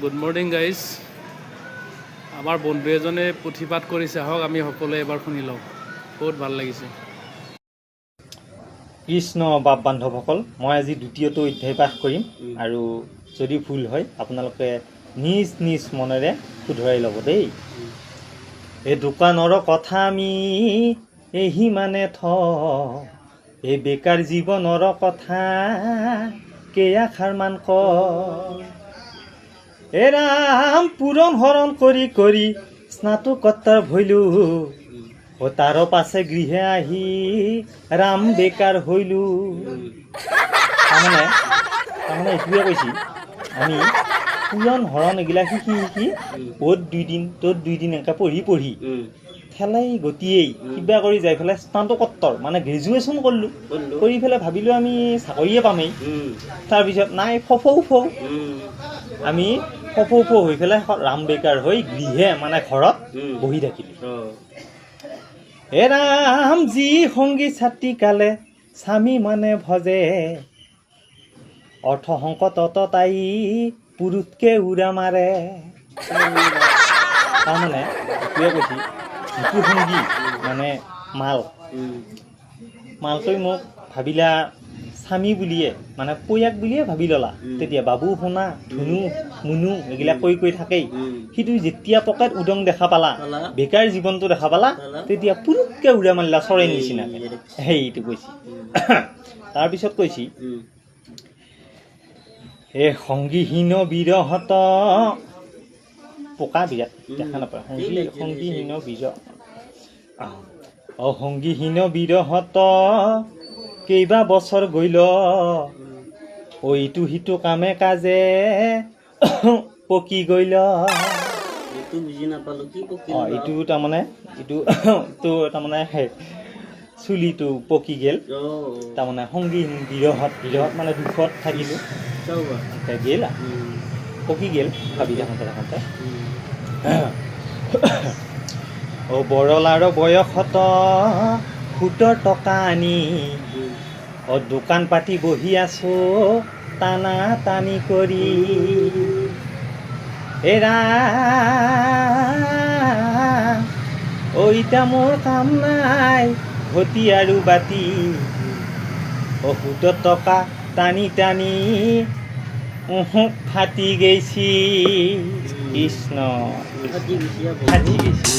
Good morning guys. আমাৰ বন্ধু এজনে পুথিপাঠ কৰিছে, আহক আমি সকলোৱে এবাৰ শুনি লওঁ। বহুত ভাল লাগিছে। কৃষ্ণ বাপ বান্ধৱসকল, মই আজি দ্বিতীয়টো অধ্যায় পাঠ কৰিম আৰু যদি ভুল হয় আপোনালোকে নিজ নিজ মনেৰে শুধৰাই ল'ব দেই। এই দোকানৰ কথা আমি সিমানে এই বেকাৰ জীৱনৰ কথা কেইআষাৰমান ক। ৰাম পূৰণ হৰণ কৰি কৰি স্নাতকোত্তৰ ভৈলো, তাৰ পাছে গৃহে আহি ৰাম বেকাৰ হইলো। তাৰমানে এইটোৱে কৈছি, আমি পূৰণ হৰণ এইগিলা শিকি অ'ত 2 দিন ত'ত 2 দিন এনেকৈ পঢ়ি ঠেলাই গতিয়েই কিবা কৰি যাই পেলাই স্নাতকোত্তৰ মানে গ্ৰেজুৱেশ্যন কৰিলোঁ। কৰি পেলাই ভাবিলোঁ আমি চাকৰিয়ে পামেই। তাৰপিছত নাই ফৌ আমি ফৌ হৈ পেলাই ৰাম বেকাৰ হৈ গৃহে মানে ঘৰত বহি থাকিলোঁ। ৰাম যি সংগী ছাত্ৰী কালে স্বামী মানে ভজে, অৰ্থ সংকটত তাই পুৰুষকে উৰা মাৰে। তাৰমানে এইটোৱে কৈছি, যিটো সংগী মানে মালটোৱে মোক ভাবিলা স্বামী বুলিয়ে মানে পয়াক বুলিয়ে ভাবি ল'লা। তেতিয়া বাবু সোণা ধুনু মুনু এইবিলাক কৈ থাকেই। সিটো যেতিয়া পকেট উদং দেখা পালা, বেকাৰ জীৱনটো দেখা পালা, তেতিয়া পুৰুষকে উৰা মাৰিলা চৰাইৰ নিচিনাকে। সেইটো কৈছি। তাৰপিছত কৈছি, সংগীহীন বিৰহত পকা বিৰাট দেখা নাপায়। সংগীহীন সংগীহীন বিৰহত কেইবা বছৰ গ'ল, ইটো সিটো কামে কাজে পকি গ'ল। এইটো তাৰমানে চুলিটো পকি গেল। তাৰমানে সংগীহীন বিৰহত মানে দুখত থাকিলোঁ, গেল পকি গেল ভাবি থাকোঁতে। বৰলাৰ বয়সত 70 টকা আনি দোকান পাতি বহি আছোঁ টানা টানি কৰি। এতিয়া মোৰ কাম নাই ঘটি আৰু বাতি, 70 টকা টানি টানি ফাটি গৈছি। কৃষ্ণ ফাটি গৈছি।